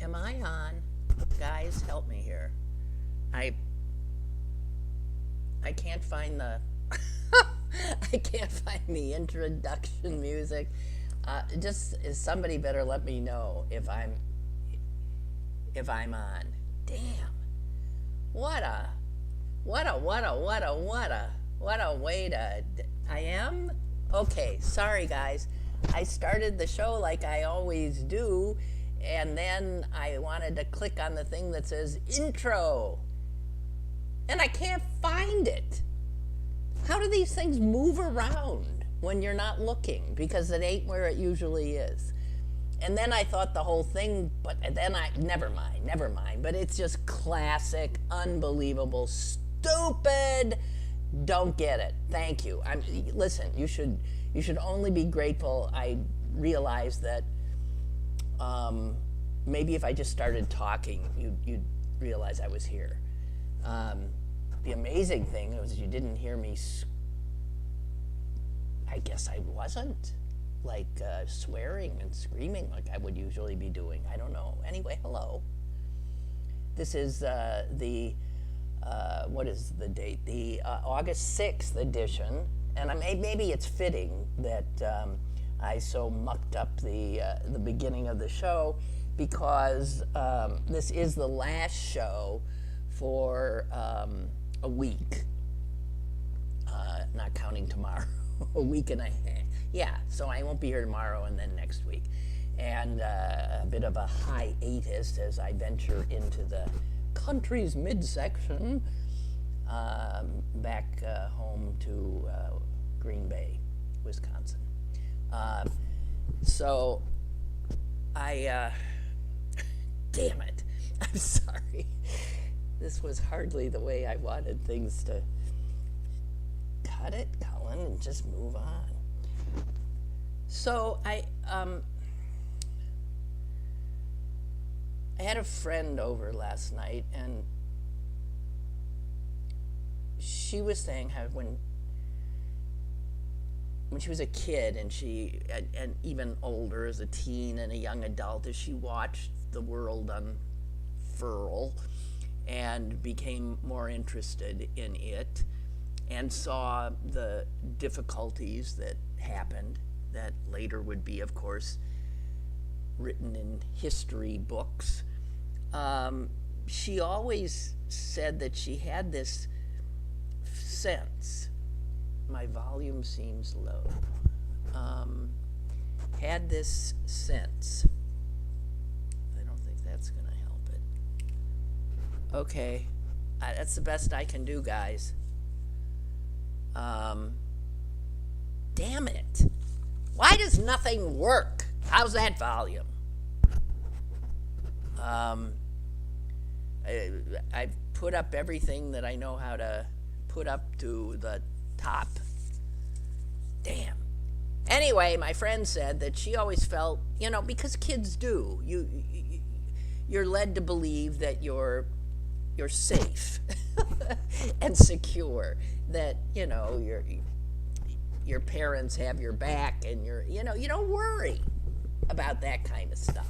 Am I on? Guys, help me here. I I can't find the I can't find the introduction music. Just somebody better let me know if I'm on. Damn. What a what a way to I am? Okay, sorry guys. I started the show like I always do, and then I wanted to click on the thing that says intro, and I can't find it. How do these things move around when you're not looking? Because it ain't where it usually is. And then I thought the whole thing, but then never mind, never mind. But it's just classic, unbelievable, stupid. Don't get it. Thank you. Listen. You should only be grateful. I realized that maybe if I just started talking, you'd realize I was here. The amazing thing was you didn't hear me. I guess I wasn't like swearing and screaming like I would usually be doing. I don't know. Anyway, hello. This is the what is the date? The August 6th edition, and maybe it's fitting that I so mucked up the beginning of the show because this is the last show for a week, not counting tomorrow. A week and a half. Yeah, so I won't be here tomorrow and then next week. And a bit of a hiatus as I venture into the country's midsection, back home to Green Bay, Wisconsin. So I, damn it, I'm sorry. This was hardly the way I wanted things to. Cut it, Cullen, and just move on. So I had a friend over last night, and she was saying how when she was a kid and even older as a teen and a young adult, as she watched the world unfurl and became more interested in it and saw the difficulties that happened that later would be, of course, written in history books. She always said that she had this sense. My volume seems low. Had this sense. I don't think that's going to help it. Okay, that's the best I can do, guys. Damn it. Why does nothing work? How's that volume? I've put up everything that I know how to put up to the top. Damn. Anyway, my friend said that she always felt, because kids do, you're led to believe that you're safe and secure, that your parents have your back, and you don't worry about that kind of stuff.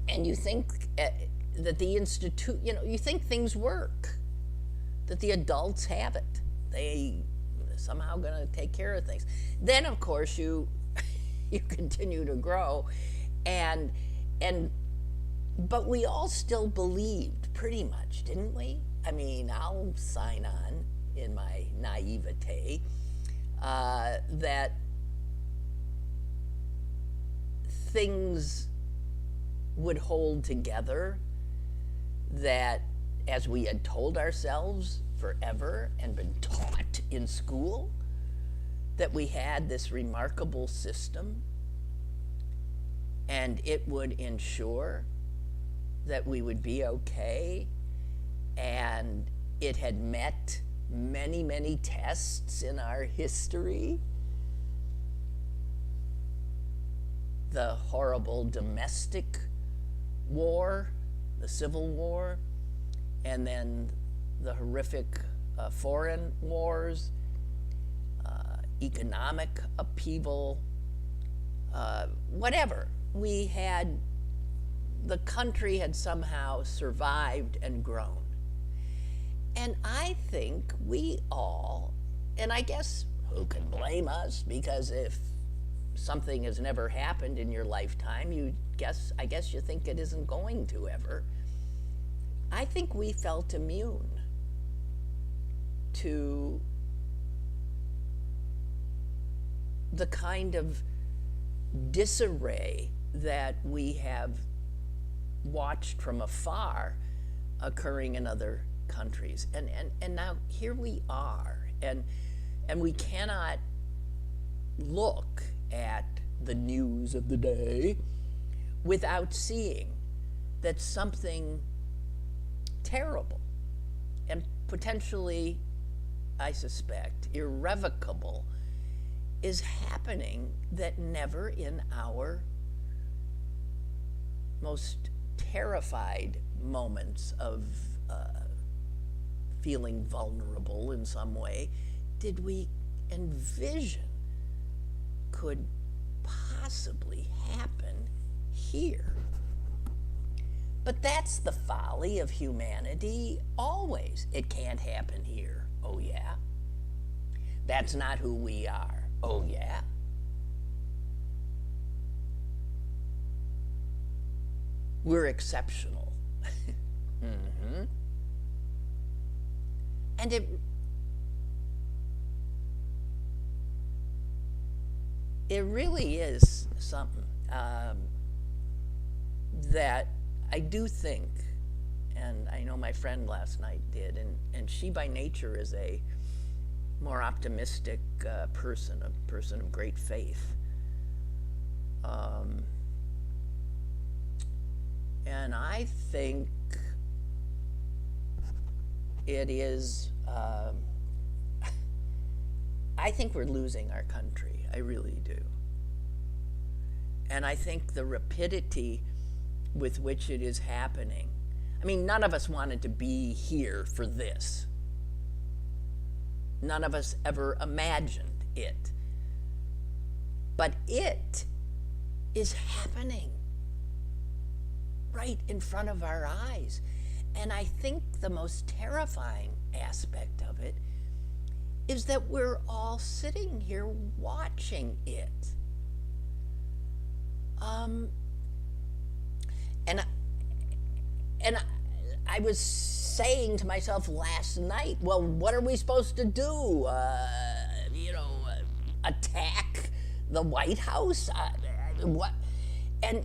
And you think that the institute, you think things work, that the adults have it. They somehow going to take care of things. Then, of course, you continue to grow, but we all still believed, pretty much, didn't we? I mean, I'll sign on in my naivete that things would hold together, that as we had told ourselves forever and been taught in school, that we had this remarkable system and it would ensure that we would be okay, and it had met many, many tests in our history. The horrible domestic war, the Civil War, and then the horrific foreign wars, economic upheaval, whatever. The country had somehow survived and grown. And I think we all, and I guess who can blame us, because if something has never happened in your lifetime, I guess you think it isn't going to ever. I think we felt immune to the kind of disarray that we have watched from afar occurring in other countries. And now here we are, and we cannot look at the news of the day without seeing that something terrible and potentially, I suspect, irrevocable is happening, that never in our most terrified moments of feeling vulnerable in some way did we envision could possibly happen here. But that's the folly of humanity always. It can't happen here. Oh yeah. That's not who we are. Oh yeah. We're exceptional. Mm-hmm. And it really is something that I do think, and I know my friend last night did, and she by nature is a more optimistic person, a person of great faith. And I think it is, I think we're losing our country. I really do. And I think the rapidity with which it is happening, I mean, none of us wanted to be here for this. None of us ever imagined it. But it is happening right in front of our eyes. And I think the most terrifying aspect of it is that we're all sitting here watching it. And I was saying to myself last night, well, what are we supposed to do? Attack the White House? What? And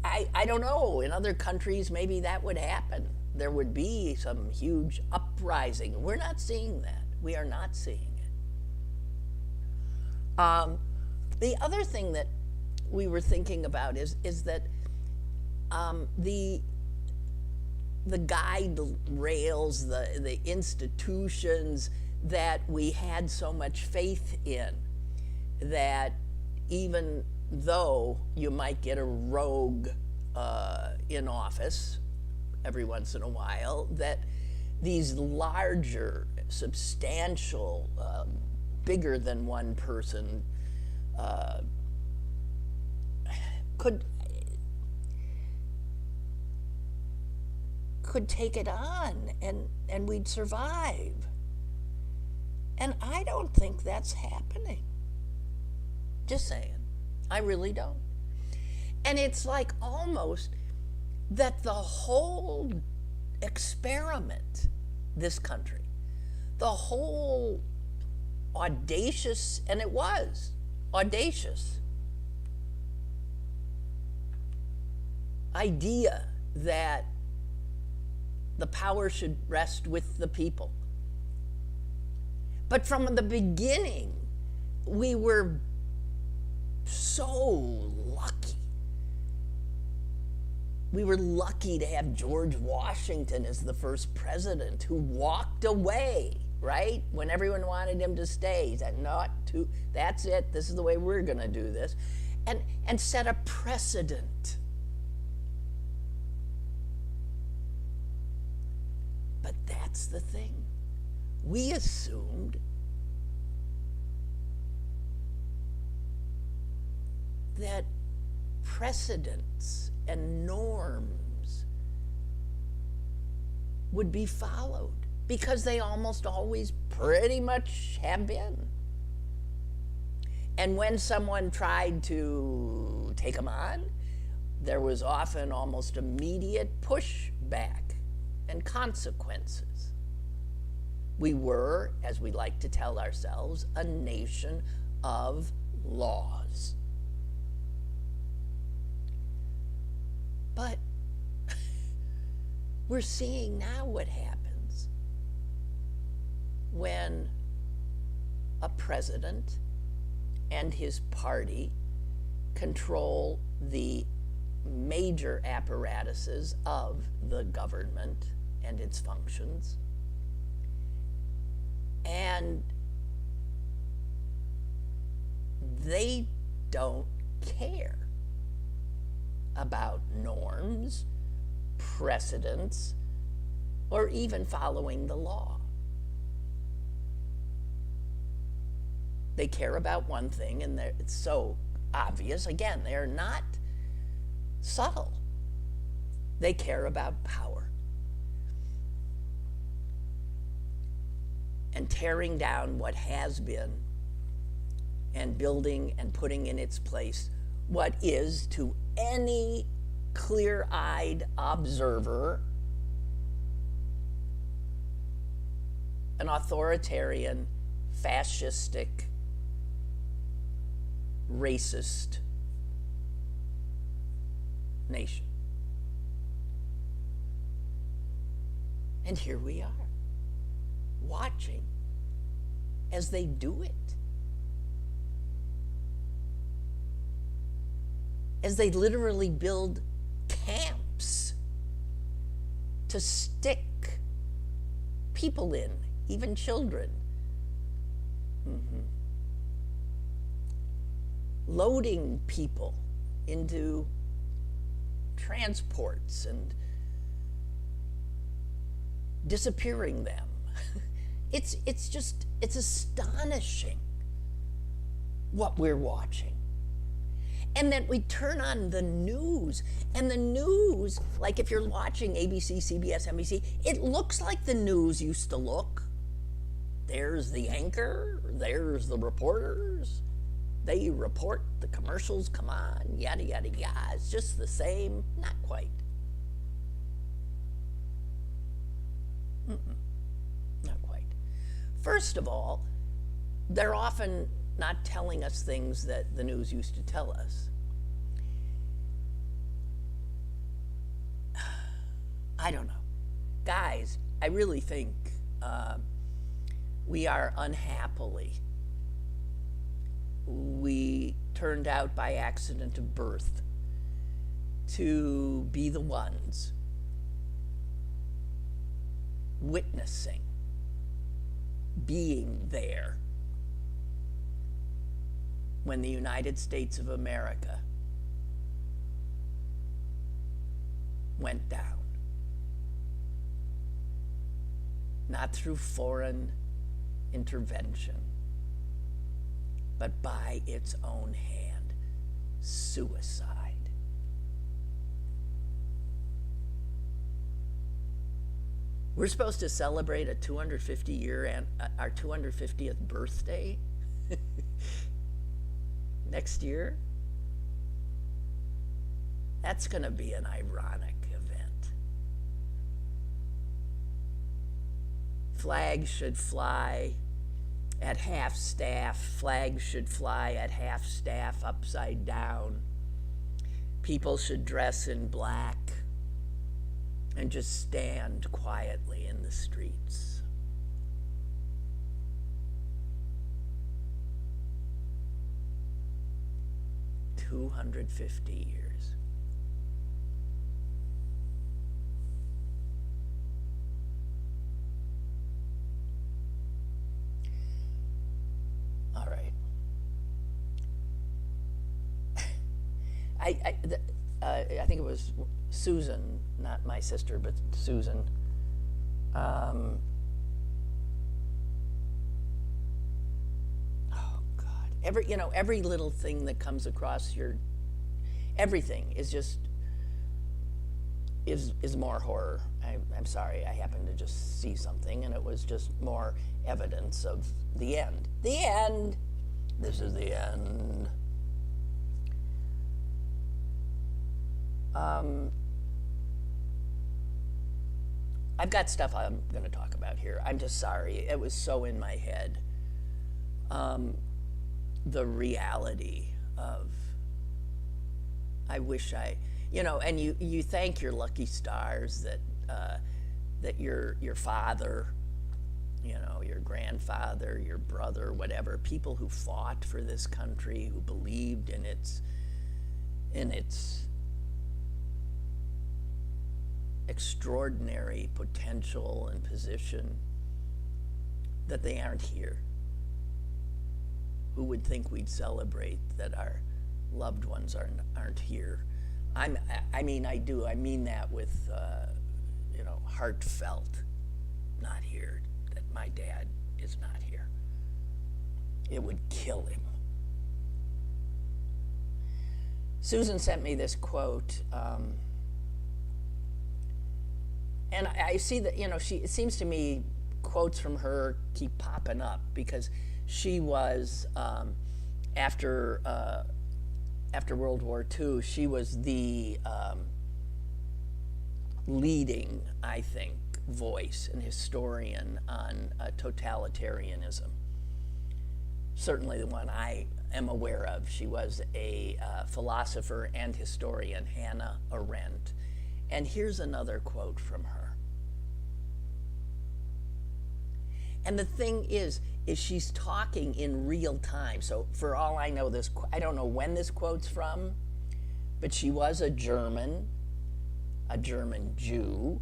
I don't know. In other countries, maybe that would happen. There would be some huge uprising. We're not seeing that. We are not seeing it. The other thing that we were thinking about is that the guide rails, the institutions that we had so much faith in, that even though you might get a rogue in office every once in a while, that these larger, substantial, bigger than one person could take it on, and we'd survive. And I don't think that's happening. Just saying. I really don't. And it's like almost that the whole experiment, this country, the whole audacious, and it was audacious idea that the power should rest with the people. But from the beginning, we were so lucky. We were lucky to have George Washington as the first president who walked away, right? When everyone wanted him to stay. He said, that's it, this is the way we're gonna do this. And set a precedent. But that's the thing. We assumed that precedents and norms would be followed because they almost always pretty much have been. And when someone tried to take them on, there was often almost immediate pushback and consequences. We were, as we like to tell ourselves, a nation of laws. But we're seeing now what happens when a president and his party control the major apparatuses of the government and its functions, and they don't care about norms, precedents, or even following the law. They care about one thing, and it's so obvious. Again, they're not subtle. They care about power. And tearing down what has been and building and putting in its place what is, to any clear-eyed observer, an authoritarian, fascistic, racist nation. And here we are, watching as they do it. As they literally build camps to stick people in, even children. Loading people into transports and disappearing them. It's astonishing what we're watching. And then we turn on the news, and the news, like if you're watching ABC, CBS, NBC, it looks like the news used to look. There's the anchor, there's the reporters. They report, the commercials come on, yada, yada, yada. It's just the same, not quite. Not quite. First of all, they're often not telling us things that the news used to tell us. I don't know. Guys, I really think we are unhappily, we turned out by accident of birth to be the ones witnessing, being there when the United States of America went down. Not through foreign intervention, but by its own hand. Suicide. We're supposed to celebrate a 250-year and our 250th birthday next year. That's going to be an ironic event. Flags should fly at half staff. Flags should fly at half staff upside down. people should dress in black and just stand quietly in the streets. $250 years. All right. I think it was Susan, not my sister, but Susan. Oh God! Every little thing that comes across everything is just is more horror. I'm sorry. I happened to just see something, and it was just more evidence of the end. The end. This is the end. I've got stuff I'm going to talk about here. I'm just sorry. It was so in my head. The reality of, I wish and you thank your lucky stars that your father, your grandfather, your brother, whatever, people who fought for this country, who believed in its extraordinary potential and position, that they aren't here. Who would think we'd celebrate that our loved ones aren't here? I do. I mean that with, heartfelt. Not here. That my dad is not here. It would kill him. Susan sent me this quote, and I see that, it seems to me quotes from her keep popping up, because she was, after World War II, she was the leading, I think, voice and historian on totalitarianism. Certainly the one I am aware of. She was a philosopher and historian, Hannah Arendt. And here's another quote from her. And the thing is she's talking in real time. So for all I know, I don't know when this quote's from, but she was a German Jew,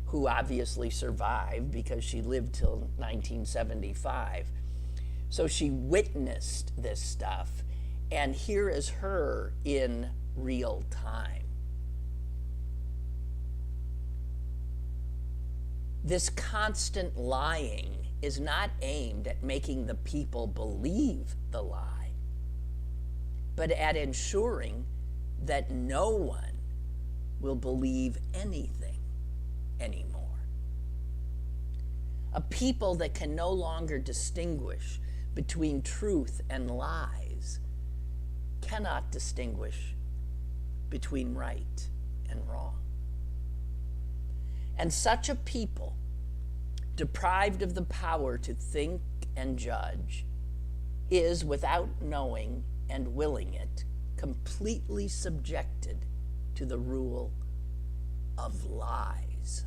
who obviously survived because she lived till 1975. So she witnessed this stuff, and here is her in real time. This constant lying is not aimed at making the people believe the lie, but at ensuring that no one will believe anything anymore. A people that can no longer distinguish between truth and lies cannot distinguish between right and wrong. And such a people, deprived of the power to think and judge, is, without knowing and willing it, completely subjected to the rule of lies.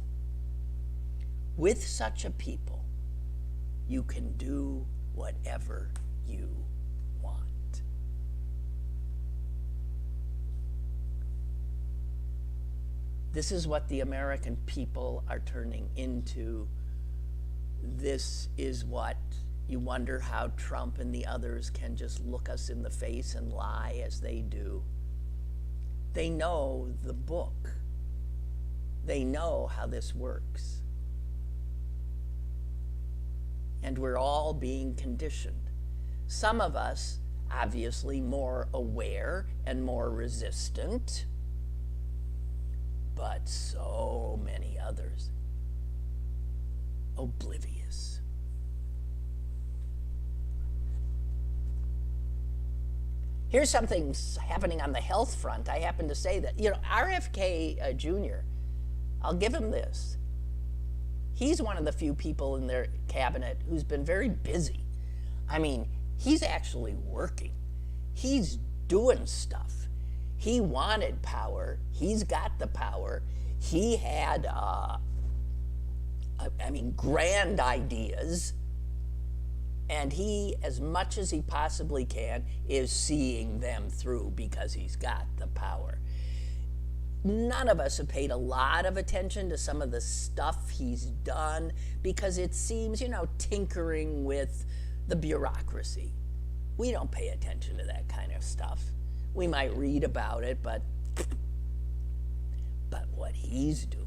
With such a people, you can do whatever you want. This is what the American people are turning into. This is what you wonder how Trump and the others can just look us in the face and lie as they do. They know the book. They know how this works. And we're all being conditioned. Some of us, obviously, more aware and more resistant, but so many others oblivious. Here's something happening on the health front. I happen to say that, RFK Jr., I'll give him this. He's one of the few people in their cabinet who's been very busy. I mean, he's actually working. He's doing stuff. He wanted power. He's got the power. He had, grand ideas. And he, as much as he possibly can, is seeing them through because he's got the power. None of us have paid a lot of attention to some of the stuff he's done because it seems, tinkering with the bureaucracy. We don't pay attention to that kind of stuff. We might read about it, but what he's doing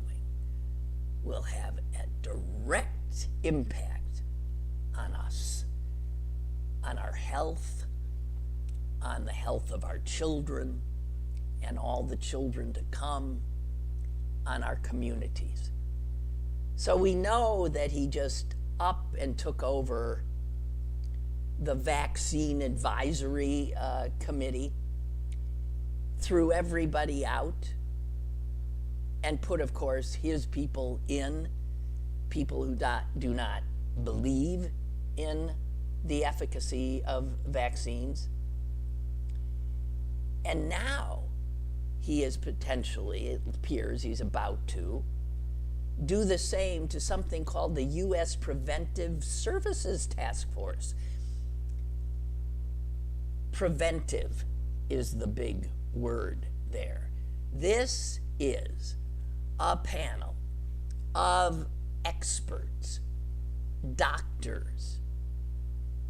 will have a direct impact on us, on our health, on the health of our children, and all the children to come, on our communities. So we know that he just up and took over the Vaccine Advisory Committee, threw everybody out, and put, of course, his people in, people who do not believe in the efficacy of vaccines. And now he is potentially, it appears he's about to, do the same to something called the U.S. Preventive Services Task Force. Preventive is the big word there. This is a panel of experts, doctors,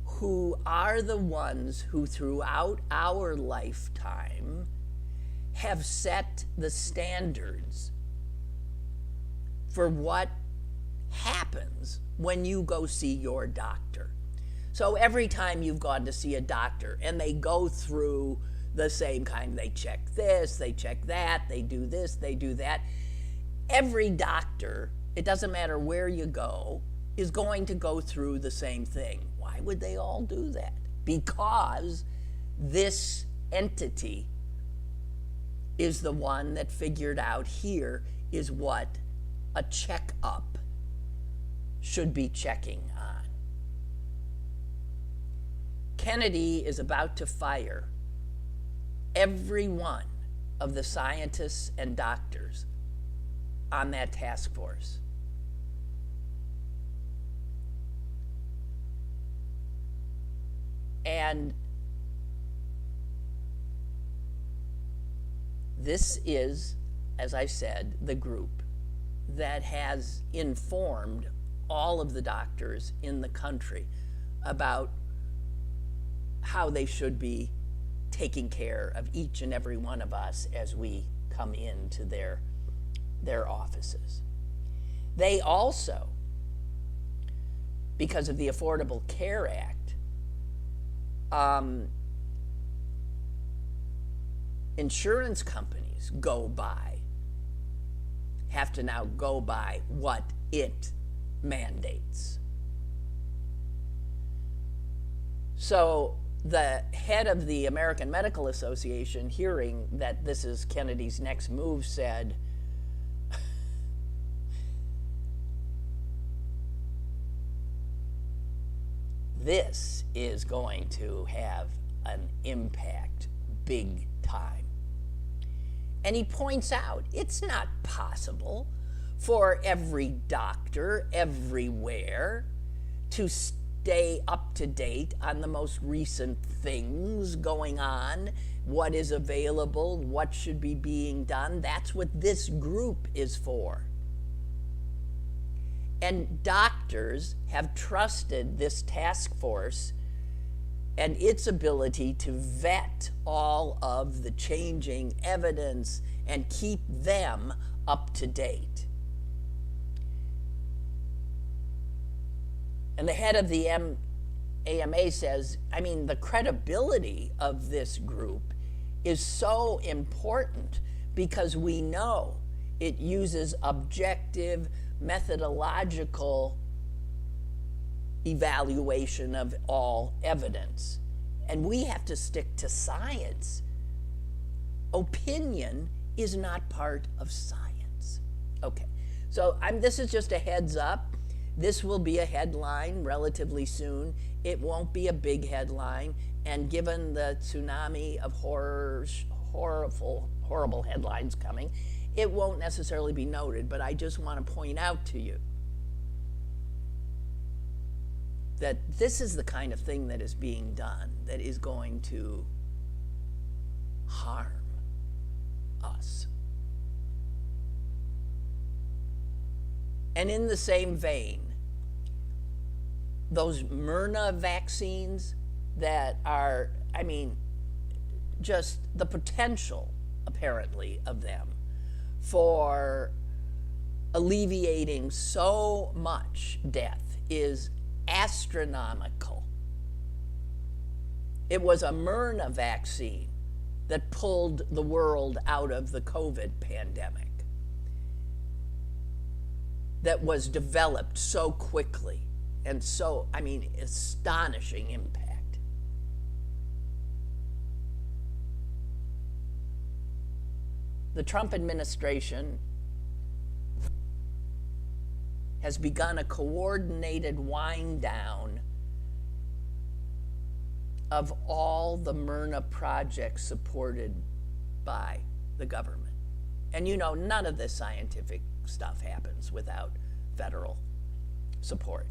who are the ones who throughout our lifetime have set the standards for what happens when you go see your doctor. So every time you've gone to see a doctor and they go through the same kind, they check this, they check that, they do this, they do that. Every doctor, it doesn't matter where you go, is going to go through the same thing. Why would they all do that? Because this entity is the one that figured out here is what a checkup should be checking on. Kennedy is about to fire every one of the scientists and doctors on that task force. And this is, as I said, the group that has informed all of the doctors in the country about how they should be taking care of each and every one of us as we come into their offices. They also, because of the Affordable Care Act, insurance companies have to now go by what it mandates. So the head of the American Medical Association, hearing that this is Kennedy's next move, said, this is going to have an impact big time. And he points out it's not possible for every doctor everywhere to stay up to date on the most recent things going on, what is available, what should be being done. That's what this group is for. And doctors have trusted this task force and its ability to vet all of the changing evidence and keep them up to date. And the head of the AMA says, the credibility of this group is so important because we know it uses objective, methodological evaluation of all evidence. And we have to stick to science. Opinion is not part of science. Okay, so this is just a heads up. This will be a headline relatively soon. It won't be a big headline. And given the tsunami of horrible headlines coming, it won't necessarily be noted, but I just want to point out to you that this is the kind of thing that is being done that is going to harm us. And in the same vein, those Myrna vaccines that are, I mean, just the potential, apparently, of them for alleviating so much death is astronomical. It was a Myrna vaccine that pulled the world out of the COVID pandemic, that was developed so quickly and so, I mean, astonishing impact. The Trump administration has begun a coordinated wind down of all the Myrna projects supported by the government. And you know, none of this scientific stuff happens without federal support.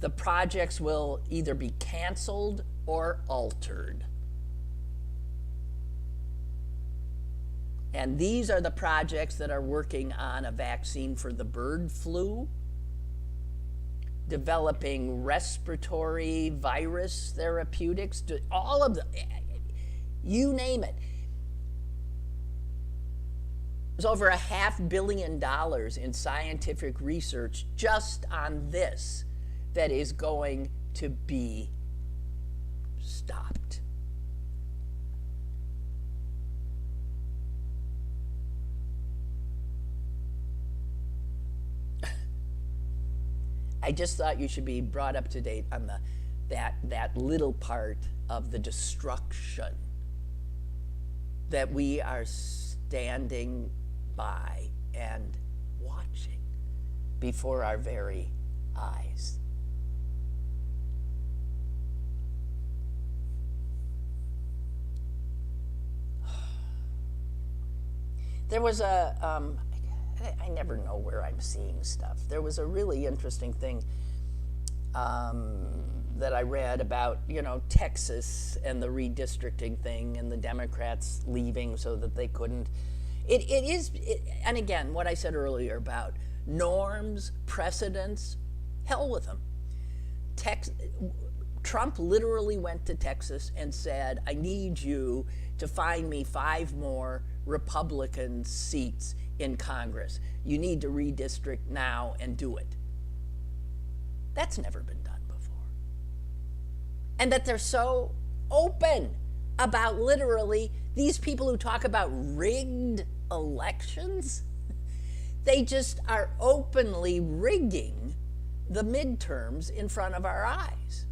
The projects will either be canceled or altered. And these are the projects that are working on a vaccine for the bird flu, developing respiratory virus therapeutics, all of the, you name it. There's over $500 million in scientific research just on this that is going to be stopped. I just thought you should be brought up to date on that little part of the destruction that we are standing by and watching before our very eyes. There was I never know where I'm seeing stuff. There was a really interesting thing that I read about, you know, Texas and the redistricting thing and the Democrats leaving so that they couldn't. And again, what I said earlier about norms, precedents, hell with them. Trump literally went to Texas and said, I need you to find me 5 more Republican seats in Congress. You need to redistrict now and do it. That's never been done before. And that they're so open about literally these people who talk about rigged elections, they just are openly rigging the midterms in front of our eyes.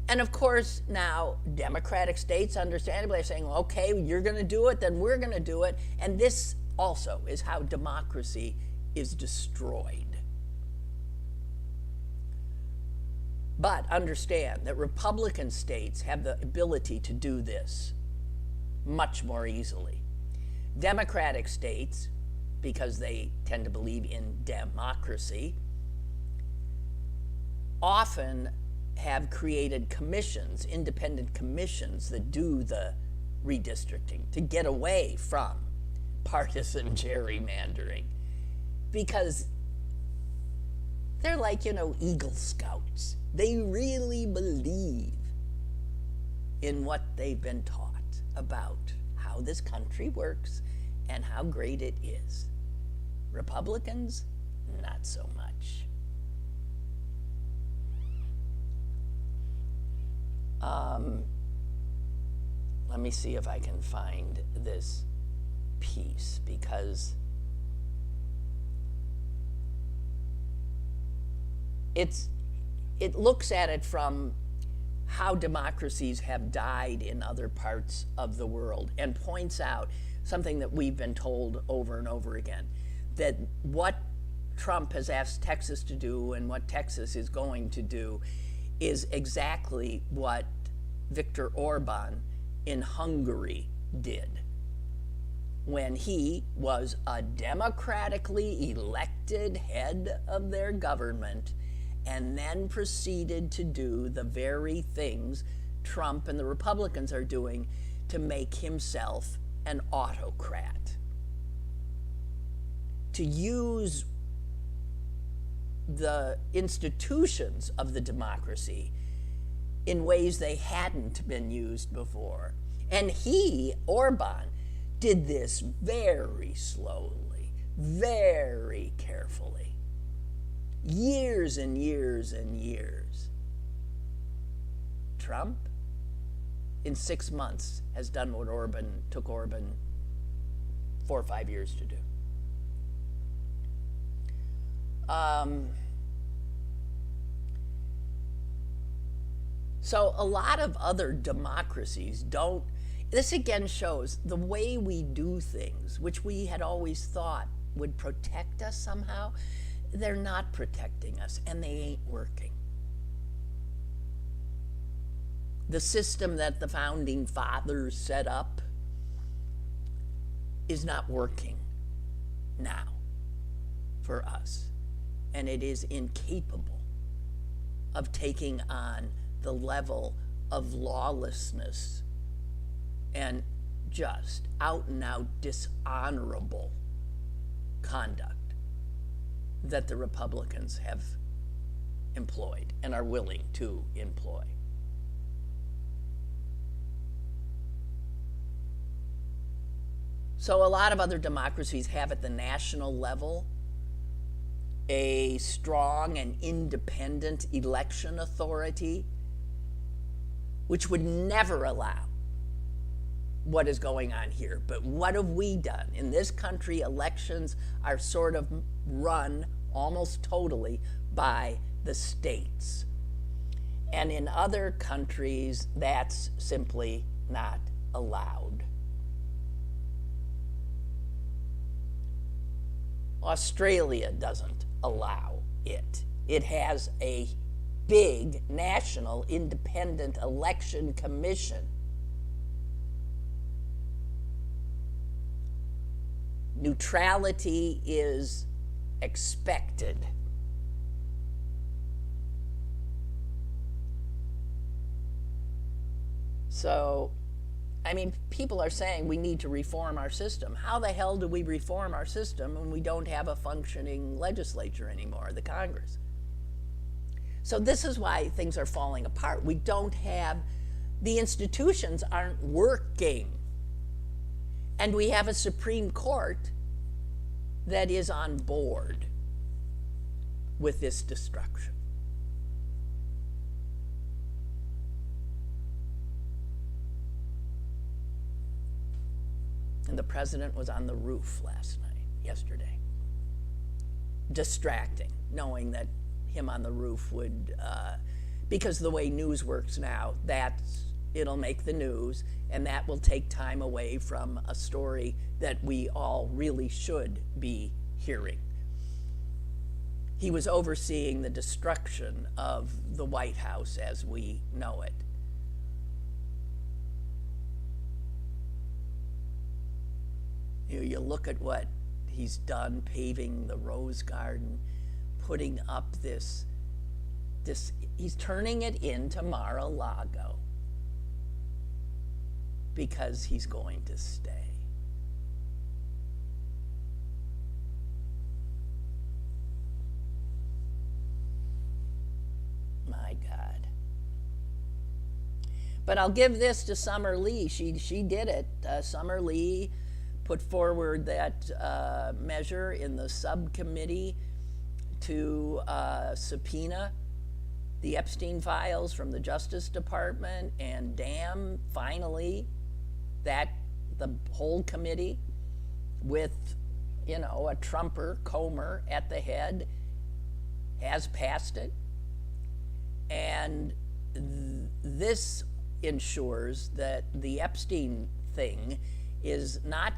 And of course, now Democratic states understandably are saying, okay, you're going to do it, then we're going to do it. And this also is how democracy is destroyed. But understand that Republican states have the ability to do this much more easily. Democratic states, because they tend to believe in democracy, often have created commissions, independent commissions that do the redistricting to get away from partisan gerrymandering, because they're like, you know, Eagle Scouts. They really believe in what they've been taught about how this country works and how great it is. Republicans, not so much. Let me see if I can find this piece, because it looks at it from how democracies have died in other parts of the world and points out something that we've been told over and over again, that what Trump has asked Texas to do and what Texas is going to do is exactly what Viktor Orban in Hungary did when he was a democratically elected head of their government and then proceeded to do the very things Trump and the Republicans are doing to make himself an autocrat. To use the institutions of the democracy in ways they hadn't been used before. And he, Orban, did this very slowly, very carefully, years and years and years. Trump, in 6 months, has done what took Orban 4 or 5 years to do. So a lot of other democracies don't. This again shows the way we do things, which we had always thought would protect us somehow, they're not protecting us, and they ain't working. The system that the founding fathers set up is not working now for us, and it is incapable of taking on the level of lawlessness and just out and out dishonorable conduct that the Republicans have employed and are willing to employ. So a lot of other democracies have at the national level a strong and independent election authority, which would never allow what is going on here. But what have we done? In this country, elections are sort of run almost totally by the states. And in other countries, that's simply not allowed. Australia doesn't allow it. It has a big national independent election commission. Neutrality is expected. So, I mean, people are saying we need to reform our system. How the hell do we reform our system when we don't have a functioning legislature anymore, the Congress? So this is why things are falling apart. We don't have, the institutions aren't working. And we have a Supreme Court that is on board with this destruction. And the president was on the roof yesterday, distracting, knowing that him on the roof would, because the way news works now, it'll make the news, and that will take time away from a story that we all really should be hearing. He was overseeing the destruction of the White House as we know it. You look at what he's done, paving the Rose Garden, putting up this, he's turning it into Mar-a-Lago because he's going to stay. My God. But I'll give this to Summer Lee. She did it. Summer Lee put forward that measure in the subcommittee to subpoena the Epstein files from the Justice Department, and damn, finally, that the whole committee with, a Trumper, Comer at the head, has passed it. And this ensures that the Epstein thing is not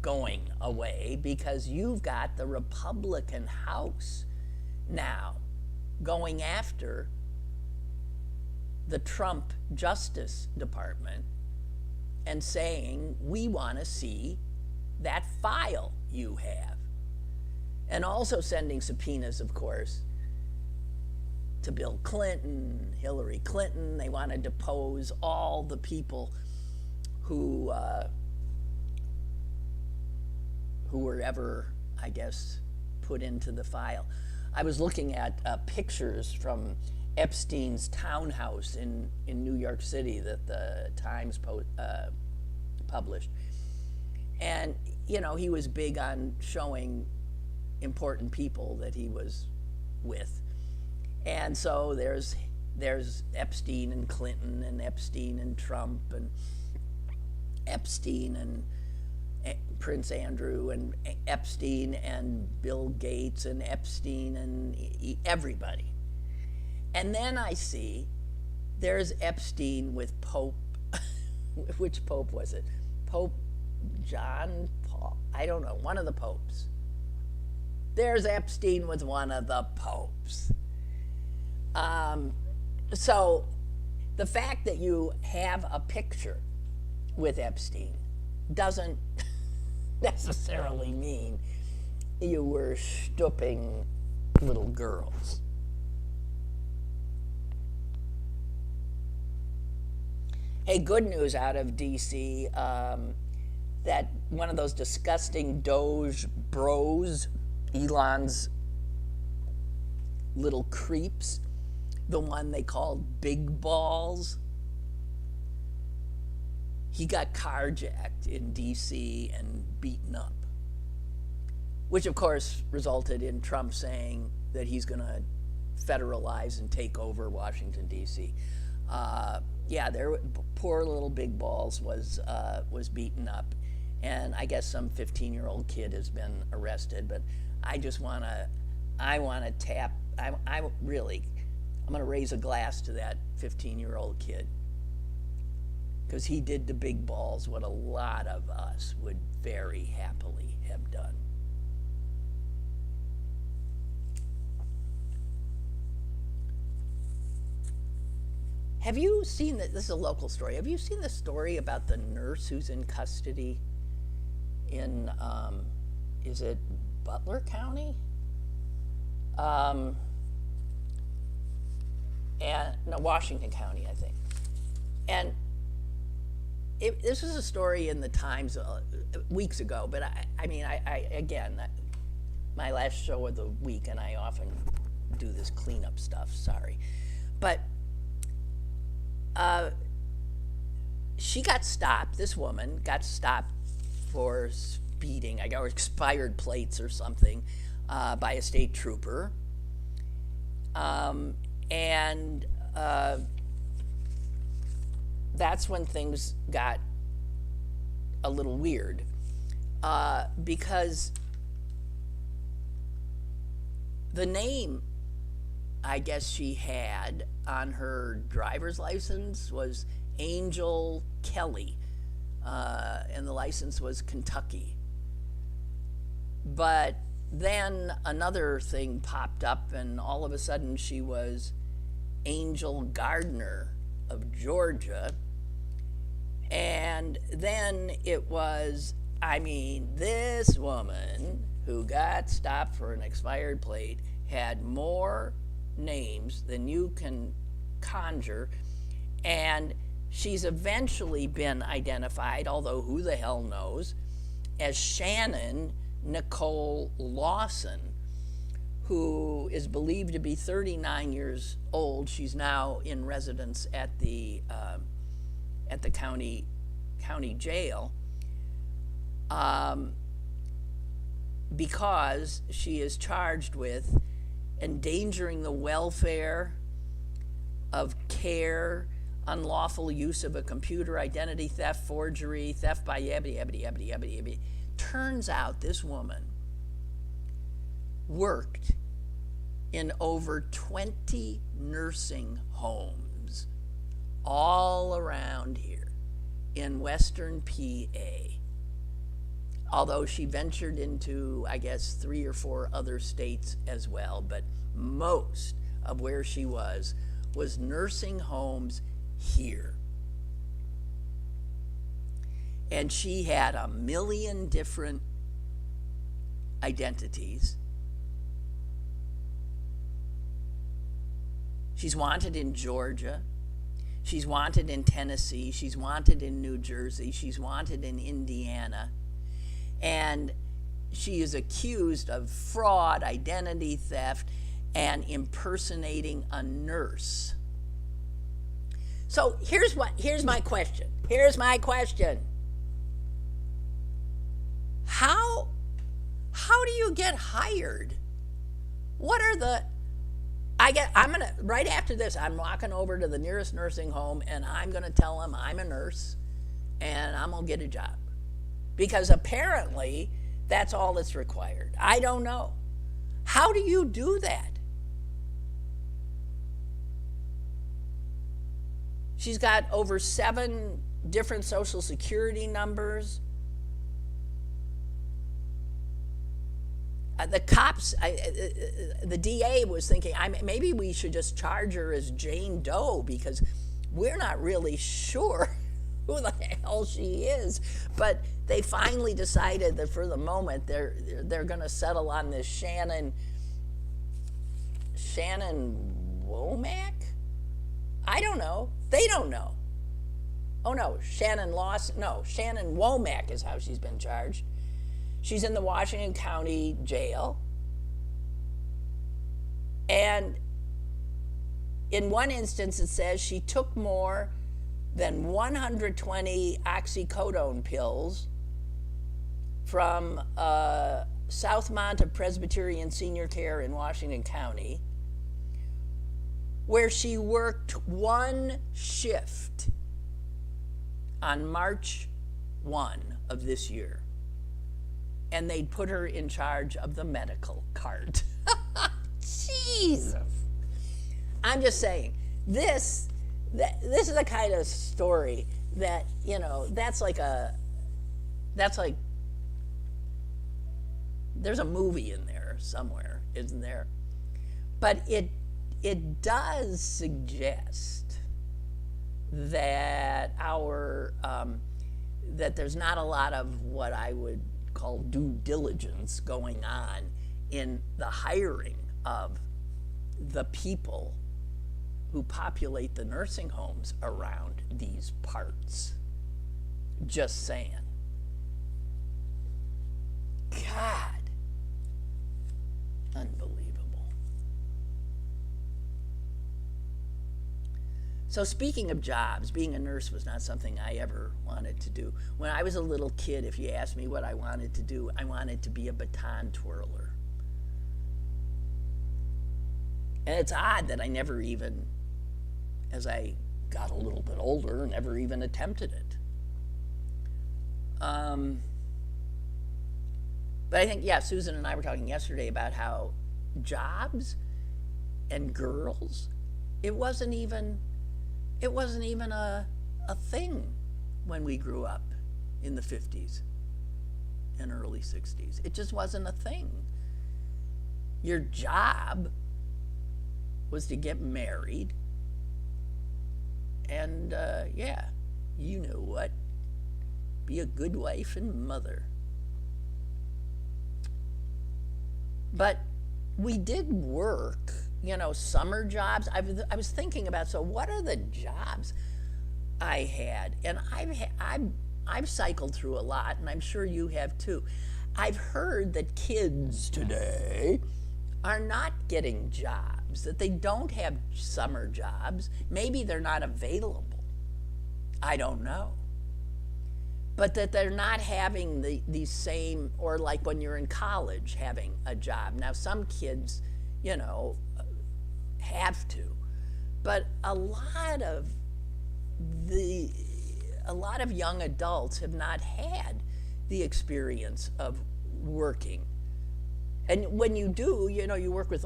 going away, because you've got the Republican House now going after the Trump Justice Department and saying, we want to see that file you have. And also sending subpoenas, of course, to Bill Clinton, Hillary Clinton. They want to depose all the people who were ever, I guess, put into the file. I was looking at pictures from Epstein's townhouse in New York City that the Times published. And, you know, he was big on showing important people that he was with. And so there's Epstein and Clinton and Epstein and Trump and Epstein and Prince Andrew and Epstein and Bill Gates and Epstein and everybody. And then I see there's Epstein with Pope, which Pope was it? Pope John Paul, I don't know, one of the popes. There's Epstein with one of the popes. So the fact that you have a picture with Epstein doesn't necessarily mean you were stooping little girls. Hey, good news out of DC, that one of those disgusting Doge bros, Elon's little creeps, the one they called Big Balls, he got carjacked in DC and beaten up, which of course resulted in Trump saying that he's going to federalize and take over Washington, D.C. Yeah, poor little Big Balls was beaten up, and I guess some 15-year-old kid has been arrested. But I want to tap. I'm going to raise a glass to that 15-year-old kid, because he did to Big Balls what a lot of us would very happily have done. Have you seen that? This is a local story. Have you seen the story about the nurse who's in custody in, is it Butler County? Washington County, I think. And this was a story in the Times weeks ago, but again, my last show of the week, and I often do this cleanup stuff, sorry. But she got stopped, this woman got stopped for speeding, or expired plates or something, by a state trooper. And that's when things got a little weird, because the name I guess she had on her driver's license was Angel Kelly, and the license was Kentucky. But then another thing popped up, and all of a sudden she was Angel Gardner of Georgia. And then it was, this woman who got stopped for an expired plate had more names than you can conjure, and she's eventually been identified, although who the hell knows, as Shannon Nicole Lawson, who is believed to be 39 years old. She's now in residence at the county jail, because she is charged with endangering the welfare of care, unlawful use of a computer, identity theft, forgery, theft by yabby. Turns out this woman worked in over 20 nursing homes all around here in Western PA. Although she ventured into, I guess, 3 or 4 other states as well, but most of where she was nursing homes here. And she had a million different identities. She's wanted in Georgia. She's wanted in Tennessee. She's wanted in New Jersey. She's wanted in Indiana. And she is accused of fraud, identity theft, and impersonating a nurse. So here's my question. Here's my question. How do you get hired? What are the I'm gonna right after this, I'm walking over to the nearest nursing home and I'm gonna tell them I'm a nurse and I'm gonna get a job. Because apparently that's all that's required. I don't know. How do you do that? She's got over 7 different social security numbers. The cops, the DA was thinking, maybe we should just charge her as Jane Doe because we're not really sure who the hell she is. But they finally decided that for the moment they're going to settle on this Shannon Womack? I don't know. They don't know. Oh no, Shannon Womack is how she's been charged. She's in the Washington County jail. And in one instance, it says she took more than 120 oxycodone pills from Southmont of Presbyterian Senior Care in Washington County, where she worked one shift on March 1 of this year. And they'd put her in charge of the medical cart. Jesus. I'm just saying, this is the kind of story that, that's like there's a movie in there somewhere, isn't there? But it does suggest that that there's not a lot of what I would call due diligence going on in the hiring of the people who populate the nursing homes around these parts. Just saying. God. Unbelievable. So speaking of jobs, being a nurse was not something I ever wanted to do. When I was a little kid, if you asked me what I wanted to do, I wanted to be a baton twirler. And it's odd that I never even, as I got a little bit older, never even attempted it. But I think, Susan and I were talking yesterday about how jobs and girls, it wasn't even a thing when we grew up in the 50s and early 60s. It just wasn't a thing. Your job was to get married and, you know what, be a good wife and mother. But we did work, summer jobs. I was thinking about, so what are the jobs I had? And I've cycled through a lot, and I'm sure you have too. I've heard that kids today are not getting jobs, that they don't have summer jobs. Maybe they're not available. I don't know. But that they're not having the same, or like when you're in college having a job. Now, some kids, have to. But a lot of young adults have not had the experience of working. And when you do, you work with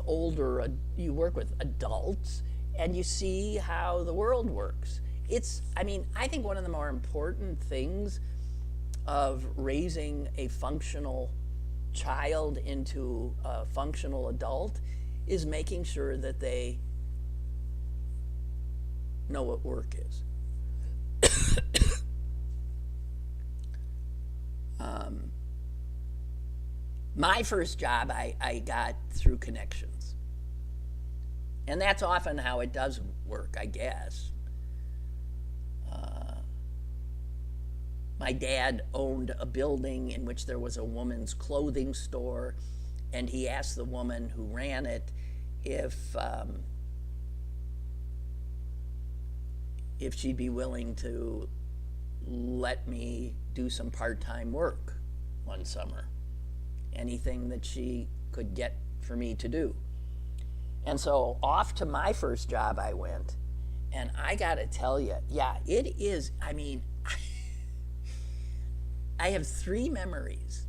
adults, and you see how the world works. I think one of the more important things of raising a functional child into a functional adult is making sure that they know what work is. My first job I got through connections. And that's often how it does work, I guess. My dad owned a building in which there was a woman's clothing store, and he asked the woman who ran it if she'd be willing to let me do some part-time work one summer. Anything that she could get for me to do. And so off to my first job I went, and I gotta tell you, yeah, it is, I mean, I have 3 memories.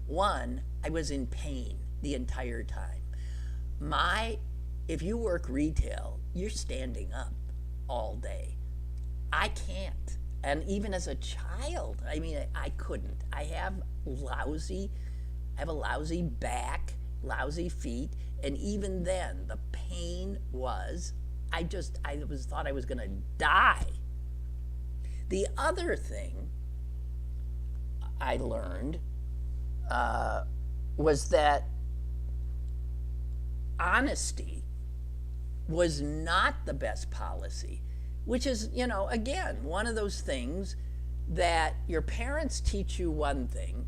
One, I was in pain the entire time. If you work retail, you're standing up all day. I can't. And even as a child, I mean, I couldn't. I have a lousy back, lousy feet, and even then, the pain was, thought I was gonna die. The other thing I learned was that honesty was not the best policy, which is, again, one of those things that your parents teach you one thing,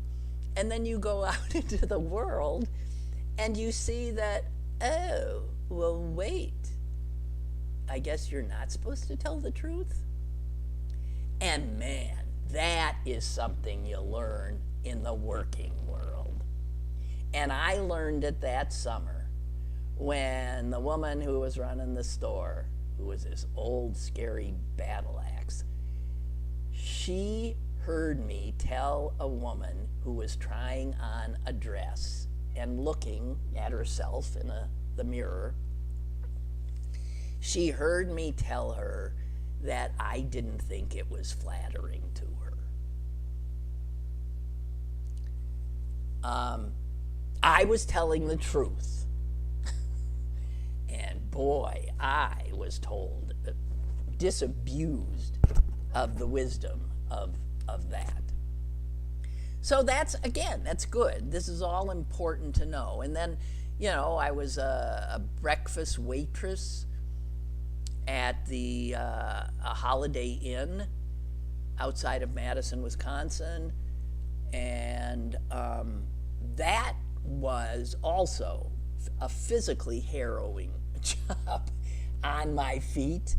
and then you go out into the world and you see that, oh, well, wait, I guess you're not supposed to tell the truth? And man, that is something you learn in the working world. And I learned it that summer when the woman who was running the store, who was this old, scary battle axe, she heard me tell a woman who was trying on a dress and looking at herself in the mirror, she heard me tell her that I didn't think it was flattering to her. I was telling the truth. And boy, I was told, disabused of the wisdom of that. So that's good. This is all important to know. And then, I was a breakfast waitress at a Holiday Inn outside of Madison, Wisconsin. And that was also a physically harrowing job on my feet,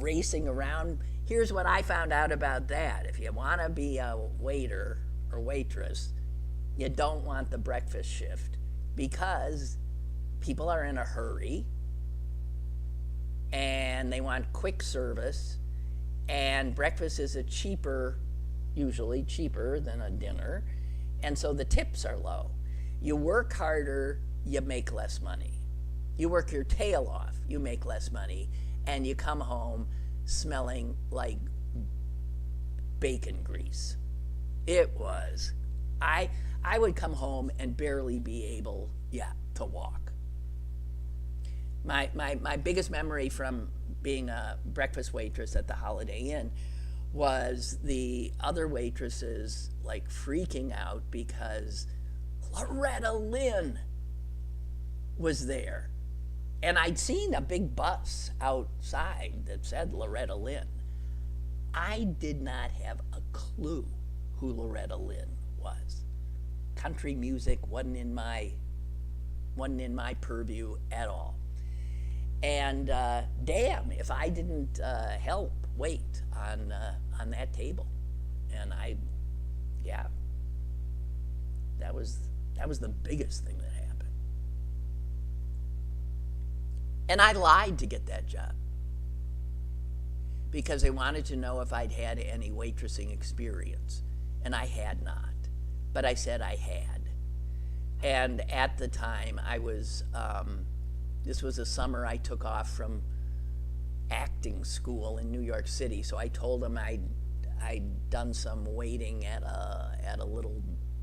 racing around. Here's what I found out about that. If you want to be a waiter or waitress, you don't want the breakfast shift because people are in a hurry and they want quick service, and breakfast is usually cheaper than a dinner, and so the tips are low. You work harder, you make less money. You work your tail off, you make less money, and you come home smelling like bacon grease. It was. I would come home and barely be able, to walk. My biggest memory from being a breakfast waitress at the Holiday Inn was the other waitresses like freaking out because Loretta Lynn was there. And I'd seen a big bus outside that said Loretta Lynn. I did not have a clue who Loretta Lynn was. Country music wasn't in my purview at all. And damn, if I didn't help wait on that table. And that was the biggest thing that happened. And I lied to get that job because they wanted to know if I'd had any waitressing experience, and I had not, but I said I had. And at the time, I was, this was a summer I took off from acting school in New York City, so I told them I'd done some waiting at a little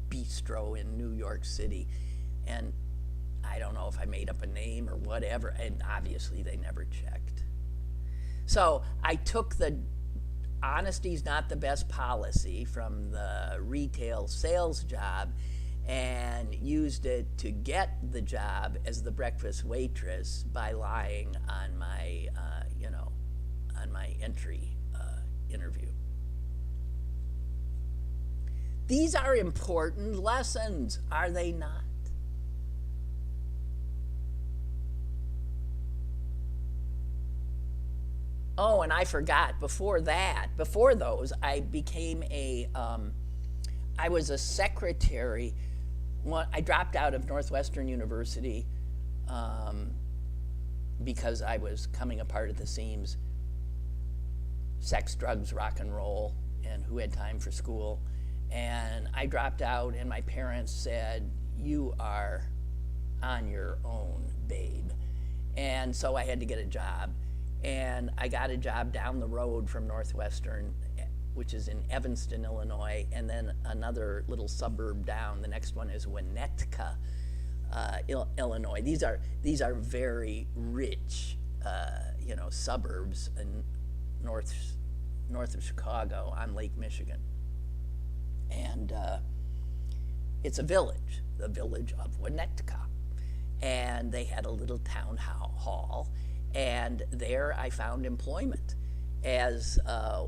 bistro in New York City, and I don't know if I made up a name or whatever, and obviously they never checked. So I took the honesty's not the best policy from the retail sales job, and used it to get the job as the breakfast waitress by lying on my, on my entry interview. These are important lessons, are they not? Oh, and I forgot, before those, I became I was a secretary. I dropped out of Northwestern University because I was coming apart at the seams. Sex, drugs, rock and roll, and who had time for school? And I dropped out, and my parents said, "You are on your own, babe." And so I had to get a job. And I got a job down the road from Northwestern, which is in Evanston, Illinois, and then another little suburb down. The next one is Winnetka, Illinois. These are very rich, suburbs in north of Chicago on Lake Michigan. And it's a village, the village of Winnetka. And they had a little town hall, and there I found employment as a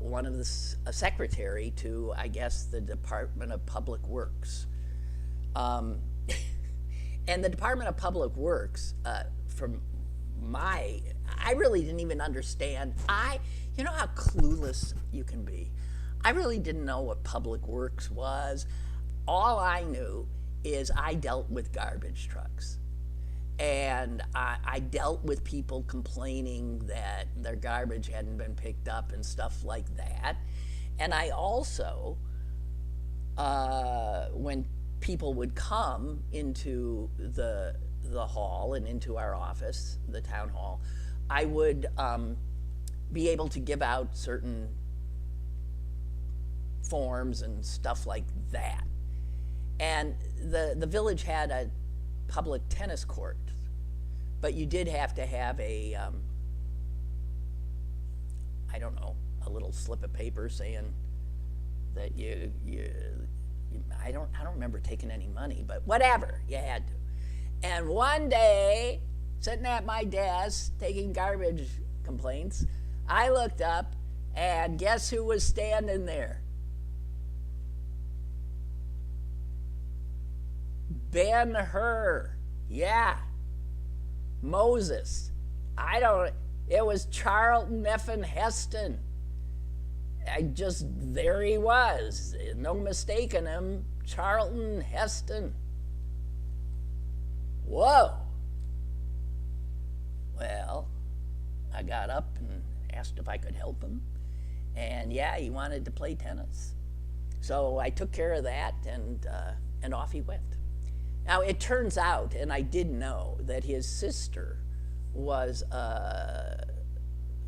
secretary to, I guess, the Department of Public Works. And the Department of Public Works, I really didn't even understand. You know how clueless you can be? I really didn't know what public works was. All I knew is I dealt with garbage trucks. And I dealt with people complaining that their garbage hadn't been picked up and stuff like that. And I also, when people would come into the hall and into our office, the town hall, I would be able to give out certain forms and stuff like that. And the village had a public tennis court, but you did have to have a a little slip of paper saying that I don't remember taking any money, but whatever, you had to. And one day, sitting at my desk taking garbage complaints, I looked up, and guess who was standing there? Ben-Hur. Yeah. Moses. It was Charlton effing Heston. There he was. No mistaking him. Charlton Heston. Whoa. Well, I got up and asked if I could help him. And yeah, he wanted to play tennis. So I took care of that, and off he went. Now, it turns out, and I did know, that his sister was a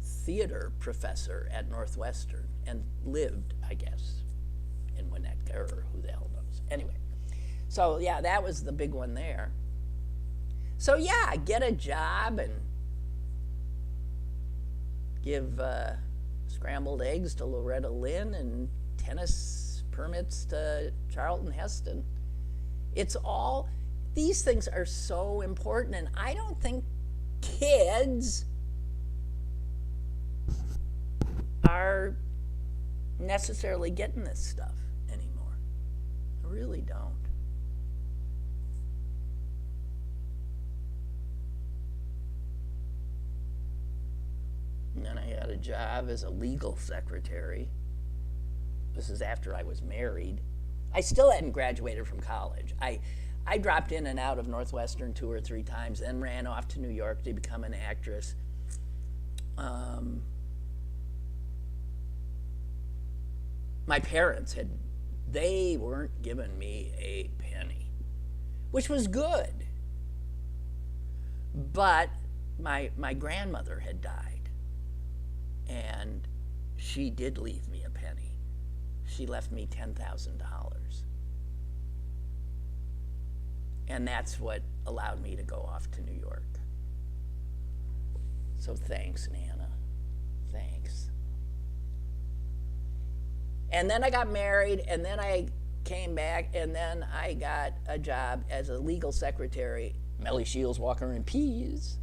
theater professor at Northwestern and lived, I guess, in Winnetka, or who the hell knows. Anyway, so yeah, that was the big one there. So yeah, get a job and give scrambled eggs to Loretta Lynn and tennis permits to Charlton Heston. These things are so important, and I don't think kids are necessarily getting this stuff anymore. I really don't. And then I got a job as a legal secretary. This is after I was married. I still hadn't graduated from college. I dropped in and out of Northwestern 2 or 3 times, then ran off to New York to become an actress. My parents they weren't giving me a penny, which was good. But my grandmother had died, and she did leave me a penny. She left me $10,000. And that's what allowed me to go off to New York. So thanks, Nana. Thanks. And then I got married, and then I came back, and then I got a job as a legal secretary, Melly Shields, Walker and Pease.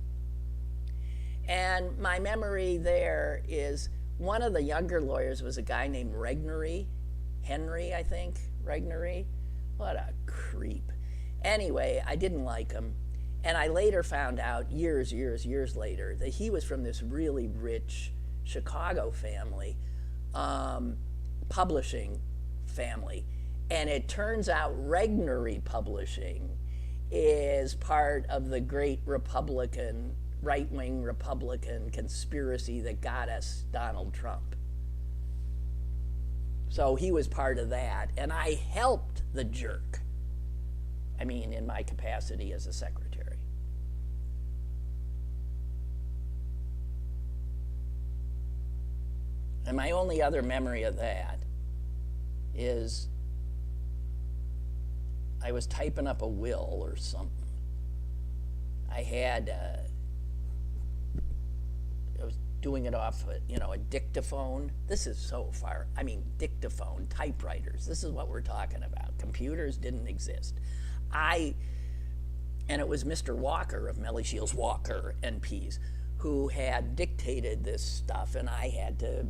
And my memory there is one of the younger lawyers was a guy named Regnery, Henry, I think, Regnery. What a creep. Anyway, I didn't like him. And I later found out, years later, that he was from this really rich Chicago family, publishing family. And it turns out Regnery Publishing is part of the great Republican, right-wing Republican conspiracy that got us Donald Trump. So he was part of that, and I helped the jerk. I mean, in my capacity as a secretary. And my only other memory of that is I was typing up a will or something. I was doing it off, a dictaphone. This is so far. I mean, dictaphone, typewriters. This is what we're talking about. Computers didn't exist. And it was Mr. Walker of Melly Shields, Walker and Pease, who had dictated this stuff, and I had to,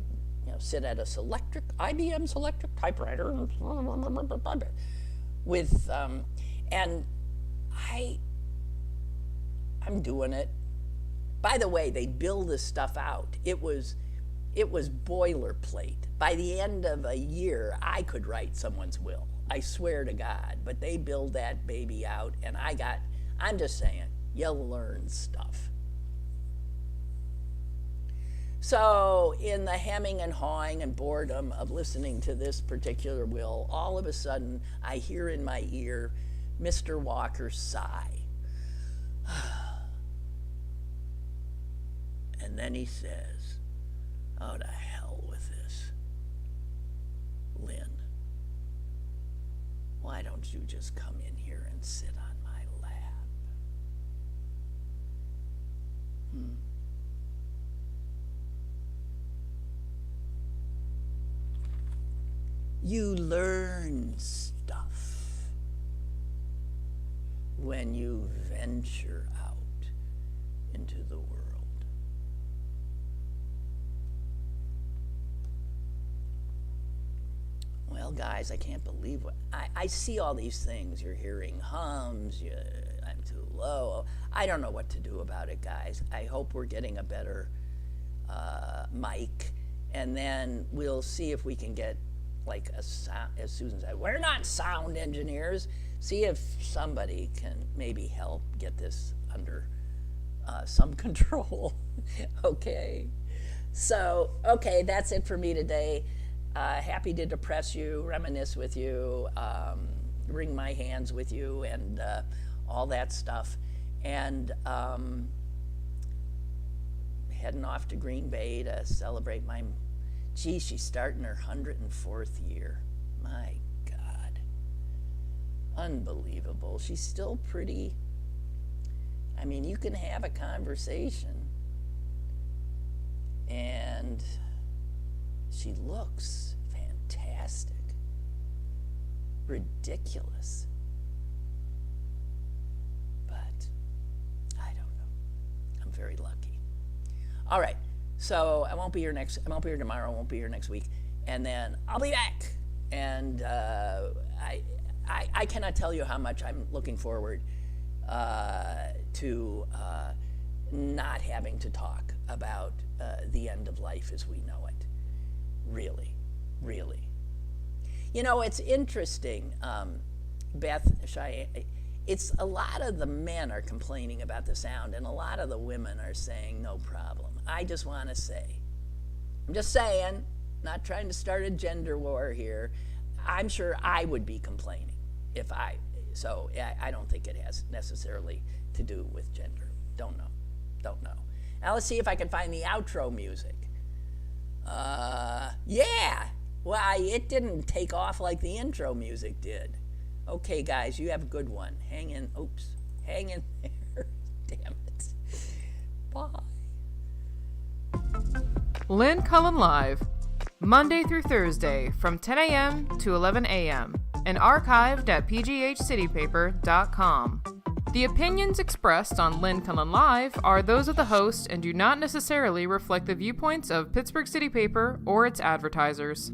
sit at a IBM Selectric typewriter with, and I'm doing it. By the way, they bill this stuff out. It was boilerplate. By the end of a year, I could write someone's will. I swear to God. But they billed that baby out, and I'm just saying, you learn stuff. So in the hemming and hawing and boredom of listening to this particular will, all of a sudden, I hear in my ear Mr. Walker sigh. And then he says, "Oh, to hell with this. Lynn, why don't you just come in here and sit on my lap?" You learn stuff when you venture out into the world. Well, guys, I can't believe what I see all these things. You're hearing hums, I'm too low. I don't know what to do about it, guys. I hope we're getting a better mic, and then we'll see if we can get like a sound, as Susan said, we're not sound engineers. See if somebody can maybe help get this under some control. Okay. So, okay, that's it for me today. Happy to depress you, reminisce with you, wring my hands with you, and all that stuff. And heading off to Green Bay to celebrate my... Gee, she's starting her 104th year. My God. Unbelievable. She's still pretty. I mean, you can have a conversation, and she looks fantastic. Ridiculous. But I don't know. I'm very lucky. All right. So I won't be here tomorrow, I won't be here next week, and then I'll be back. And I cannot tell you how much I'm looking forward to not having to talk about the end of life as we know it. Really, really. It's interesting, Beth, it's a lot of the men are complaining about the sound, and a lot of the women are saying no problem. I just want to say, I'm just saying, not trying to start a gender war here. I'm sure I would be complaining if so I don't think it has necessarily to do with gender. Don't know. Now let's see if I can find the outro music. Yeah, well, it didn't take off like the intro music did. Okay, guys, you have a good one. Hang in there. Damn it. Bye. Lynn Cullen Live Monday through Thursday from 10 a.m. to 11 a.m. and archived at pghcitypaper.com. The opinions expressed on Lynn Cullen Live are those of the host and do not necessarily reflect the viewpoints of Pittsburgh City Paper or its advertisers.